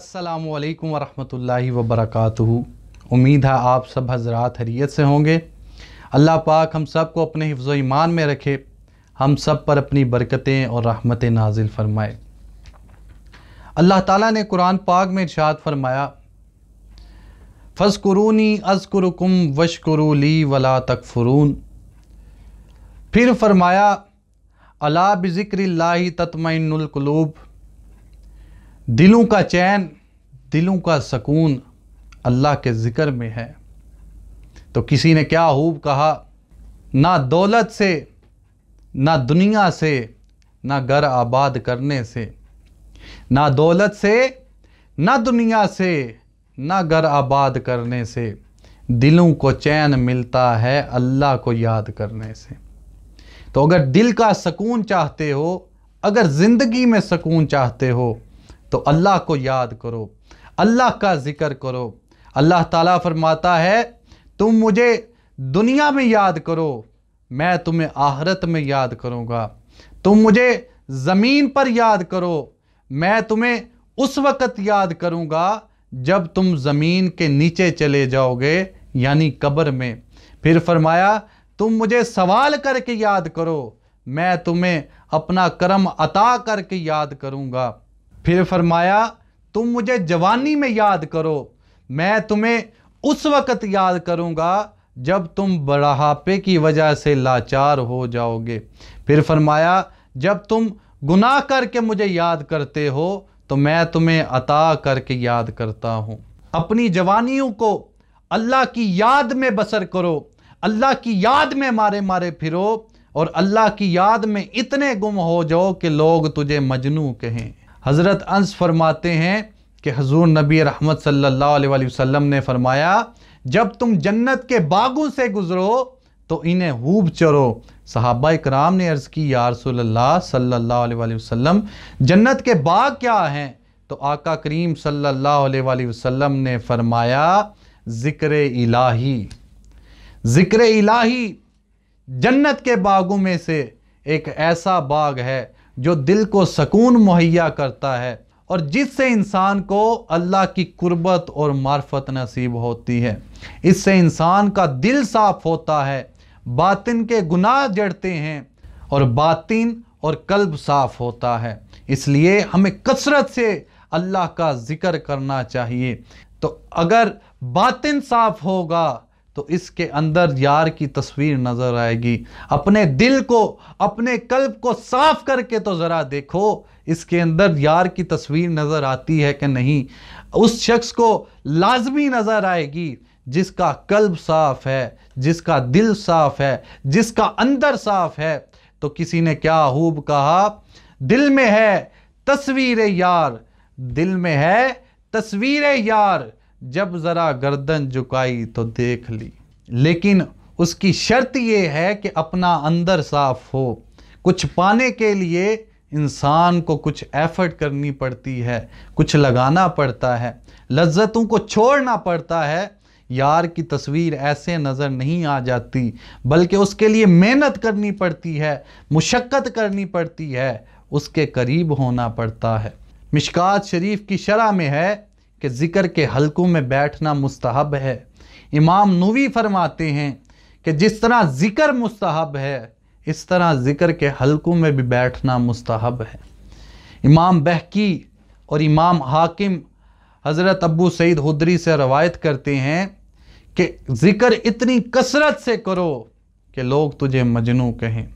अस्सलामु अलैकुम वरहमतुल्लाहि वबरकातुहू। उम्मीद है आप सब हज़रात खैरियत से होंगे। अल्लाह पाक हम सब को अपने हिफ्ज़ व ईमान में रखे, हम सब पर अपनी बरकतें और रहमतें नाजिल फरमाए। अल्लाह ताला ने कुरान पाक में इरशाद फरमाया, फ़ज़्कुरूनी अज़्कुरुकुम वश्कुरू ली वला तकफ़ुरून। फिर फरमाया, अला बिज़िक्रिल्लाहि तत्मइन्नुल क़ुलूब। दिलों का चैन, दिलों का सुकून अल्लाह के ज़िक्र में है। तो किसी ने क्या खूब कहा, ना दौलत से, ना दुनिया से, ना घर आबाद करने से, ना दौलत से, ना दुनिया से, ना घर आबाद करने से दिलों को चैन मिलता है अल्लाह को याद करने से। तो अगर दिल का सुकून चाहते हो, अगर ज़िंदगी में सुकून चाहते हो तो अल्लाह को याद करो, अल्लाह का ज़िक्र करो। अल्लाह ताला फरमाता है, तुम मुझे दुनिया में याद करो, मैं तुम्हें आखिरत में याद करूँगा। तुम मुझे ज़मीन पर याद करो, मैं तुम्हें उस वक़्त याद करूँगा जब तुम ज़मीन के नीचे चले जाओगे, यानी कब्र में। फिर फरमाया, तुम मुझे सवाल करके याद करो, मैं तुम्हें अपना करम अता करके याद करूँगा। फिर फरमाया, तुम मुझे जवानी में याद करो, मैं तुम्हें उस वक़्त याद करूँगा जब तुम बुढ़ापे की वजह से लाचार हो जाओगे। फिर फरमाया, जब तुम गुनाह करके मुझे याद करते हो तो मैं तुम्हें अता करके याद करता हूँ। अपनी जवानियों को अल्लाह की याद में बसर करो, अल्लाह की याद में मारे मारे फिरो और अल्लाह की याद में इतने गुम हो जाओ कि लोग तुझे मजनू कहें। हज़रत अंस फरमाते हैं कि हुज़ूर नबी रहमत सल्लल्लाहु अलैहि वसल्लम ने फरमाया, जब तुम जन्नत के बागों से गुज़रो तो इन्हें खूब चरो। सहाबा इकराम ने अर्ज़ की, या रसूलल्लाह सल्लल्लाहु अलैहि वसल्लम, जन्नत के बाग क्या हैं? तो आका करीम सल्लल्लाहु अलैहि वसल्लम ने फरमाया, ज़िक्र इलाही। ज़िक्र इलाही जन्नत के बागों में से एक ऐसा बाग है जो दिल को सुकून मुहैया करता है और जिससे इंसान को अल्लाह की कुर्बत और मार्फत नसीब होती है। इससे इंसान का दिल साफ़ होता है, बातिन के गुनाह जड़ते हैं और बातिन और कल्ब साफ़ होता है। इसलिए हमें कसरत से अल्लाह का ज़िक्र करना चाहिए। तो अगर बातिन साफ़ होगा तो इसके अंदर यार की तस्वीर नज़र आएगी। अपने दिल को, अपने कल्ब को साफ़ करके तो ज़रा देखो, इसके अंदर यार की तस्वीर नज़र आती है कि नहीं। उस शख्स को लाजमी नज़र आएगी जिसका कल्ब साफ़ है, जिसका दिल साफ़ है, जिसका अंदर साफ़ है। तो किसी ने क्या खूब कहा, दिल में है तस्वीर यार, दिल में है तस्वीर यार, जब ज़रा गर्दन झुकाई तो देख ली। लेकिन उसकी शर्त ये है कि अपना अंदर साफ़ हो। कुछ पाने के लिए इंसान को कुछ एफर्ट करनी पड़ती है, कुछ लगाना पड़ता है, लज्जतों को छोड़ना पड़ता है। यार की तस्वीर ऐसे नज़र नहीं आ जाती, बल्कि उसके लिए मेहनत करनी पड़ती है, मुशक्क़त करनी पड़ती है, उसके करीब होना पड़ता है। मिशकात शरीफ की शरह में है कि ज़िक्र के हलकों में बैठना मुस्तहब है। इमाम नूवी फरमाते हैं कि जिस तरह ज़िक्र मुस्तहब है, इस तरह ज़िक्र के हलकों में भी बैठना मुस्तहब है। इमाम बहकी और इमाम हाकिम हज़रत अबू सईद खुदरी से रवायत करते हैं कि ज़िक्र इतनी कसरत से करो कि लोग तुझे मजनू कहें,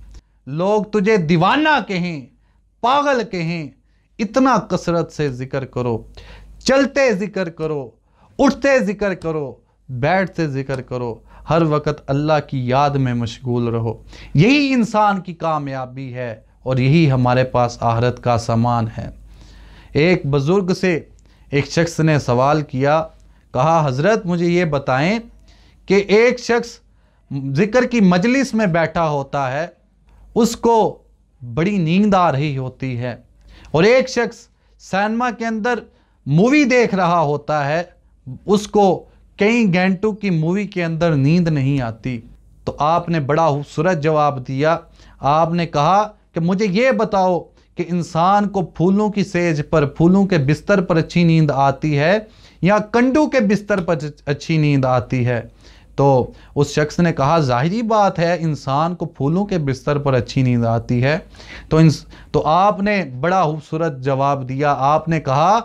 लोग तुझे दीवाना कहें, पागल कहें। इतना कसरत से ज़िक्र करो, चलते ज़िक्र करो, उठते ज़िक्र करो, बैठते ज़िक्र करो, हर वक़्त अल्लाह की याद में मशगूल रहो। यही इंसान की कामयाबी है और यही हमारे पास आखिरत का सामान है। एक बुज़ुर्ग से एक शख्स ने सवाल किया, कहा, हज़रत मुझे ये बताएं कि एक शख्स ज़िक्र की मजलिस में बैठा होता है, उसको बड़ी नींद आ रही होती है, और एक शख्स सिनेमा के अंदर मूवी देख रहा होता है, उसको कई घंटों की मूवी के अंदर नींद नहीं आती। तो आपने बड़ा खूबसूरत जवाब दिया। आपने कहा कि मुझे ये बताओ کہ انسان کو پھولوں کی سیج پر، پھولوں کے بستر پر اچھی نیند آتی ہے یا کنڈو کے بستر پر اچھی نیند آتی ہے؟ تو اس شخص نے کہا ظاہری بات ہے انسان کو پھولوں کے بستر پر اچھی نیند آتی ہے۔ تو آپ نے بڑا خوبصورت جواب دیا، آپ نے کہا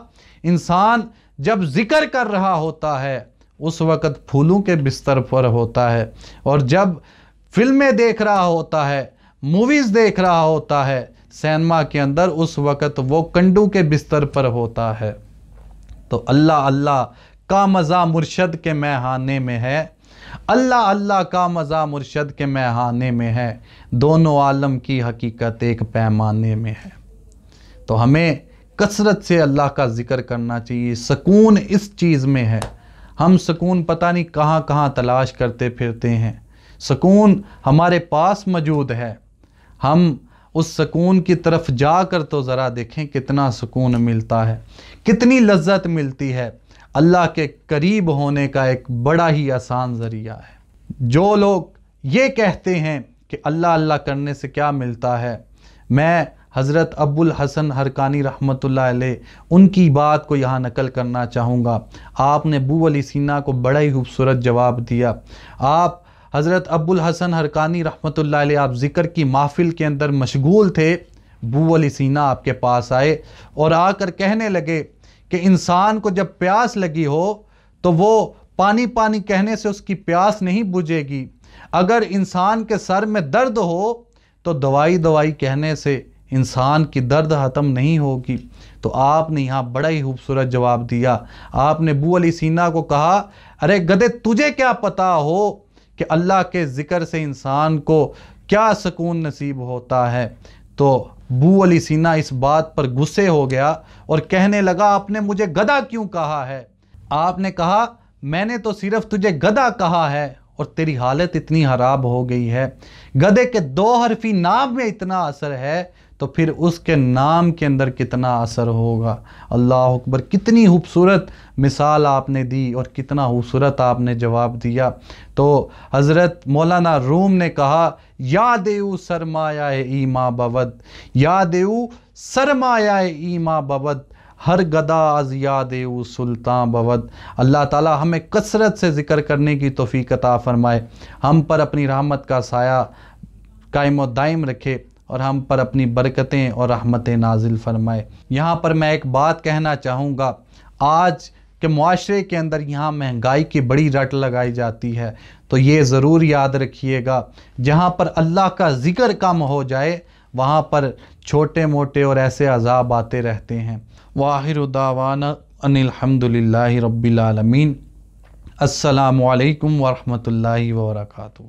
انسان جب ذکر کر رہا ہوتا ہے اس وقت پھولوں کے بستر پر ہوتا ہے، اور جب فلمیں دیکھ رہا ہوتا ہے، موویز دیکھ رہا ہوتا ہے سینما کے اندر، اس وقت وہ کنڈو کے بستر پر ہوتا ہے۔ تو اللہ اللہ کا مزہ مرشد کے میخانے میں ہے، اللہ اللہ کا مزہ مرشد کے میخانے میں ہے، دونوں عالم کی حقیقت ایک پیمانے میں ہے۔ تو ہمیں کثرت سے اللہ کا ذکر کرنا چاہیے، سکون اس چیز میں ہے۔ ہم سکون پتہ نہیں کہاں کہاں تلاش کرتے پھرتے ہیں، سکون ہمارے پاس موجود ہے، ہم اس سکون کی طرف جا کر تو ذرا دیکھیں کتنا سکون ملتا ہے، کتنی لذت ملتی ہے۔ اللہ کے قریب ہونے کا ایک بڑا ہی آسان ذریعہ ہے۔ جو لوگ یہ کہتے ہیں کہ اللہ اللہ کرنے سے کیا ملتا ہے، میں حضرت ابو الحسن حرقانی رحمۃ اللہ علیہ ان کی بات کو یہاں نقل کرنا چاہوں گا۔ آپ نے ابو علی سینا کو بڑا ہی خوبصورت جواب دیا۔ آپ حضرت ابو الحسن حرقانی رحمۃ اللہ علیہ آپ ذکر کی محفل کے اندر مشغول تھے، ابو علی سینا آپ کے پاس آئے اور آ کر کہنے لگے کہ انسان کو جب پیاس لگی ہو تو وہ پانی پانی کہنے سے اس کی پیاس نہیں بجھے گی، اگر انسان کے سر میں درد ہو تو دوائی دوائی کہنے سے انسان کی درد ختم نہیں ہوگی۔ تو آپ نے یہاں بڑا ہی خوبصورت جواب دیا۔ آپ نے ابو علی سینا کو کہا ارے گدھے تجھے کیا پتا ہو کہ اللہ کے ذکر سے انسان کو کیا سکون نصیب ہوتا ہے؟ تو ابو علی سینا اس بات پر غصے ہو گیا اور کہنے لگا آپ نے مجھے گدھا کیوں کہا ہے؟ آپ نے کہا میں نے تو صرف تجھے گدھا کہا ہے اور تیری حالت اتنی خراب ہو گئی ہے، گدھے کے دو حرفی نام میں اتنا اثر ہے تو پھر اس کے نام کے اندر کتنا اثر ہوگا۔ اللہ اکبر، کتنی خوبصورت مثال آپ نے دی اور کتنا خوبصورت آپ نے جواب دیا۔ تو حضرت مولانا روم نے کہا یا دیو سرمایہ ایما بود، یا دیو سرمایہ ایما بود، ہر گدا از یادیو سلطان بود۔ اللہ تعالی ہمیں کثرت سے ذکر کرنے کی توفیق عطا فرمائے، ہم پر اپنی رحمت کا سایہ قائم و دائم رکھے اور ہم پر اپنی برکتیں اور رحمتیں نازل فرمائے۔ یہاں پر میں ایک بات کہنا چاہوں گا، آج کے معاشرے کے اندر یہاں مہنگائی کی بڑی رٹ لگائی جاتی ہے، تو یہ ضرور یاد رکھیے گا جہاں پر اللہ کا ذکر کم ہو جائے وہاں پر چھوٹے موٹے اور ایسے عذاب آتے رہتے ہیں۔ وآخر دعوانا ان الحمدللہ رب العالمین۔ السلام علیکم ورحمۃ اللہ وبرکاتہ۔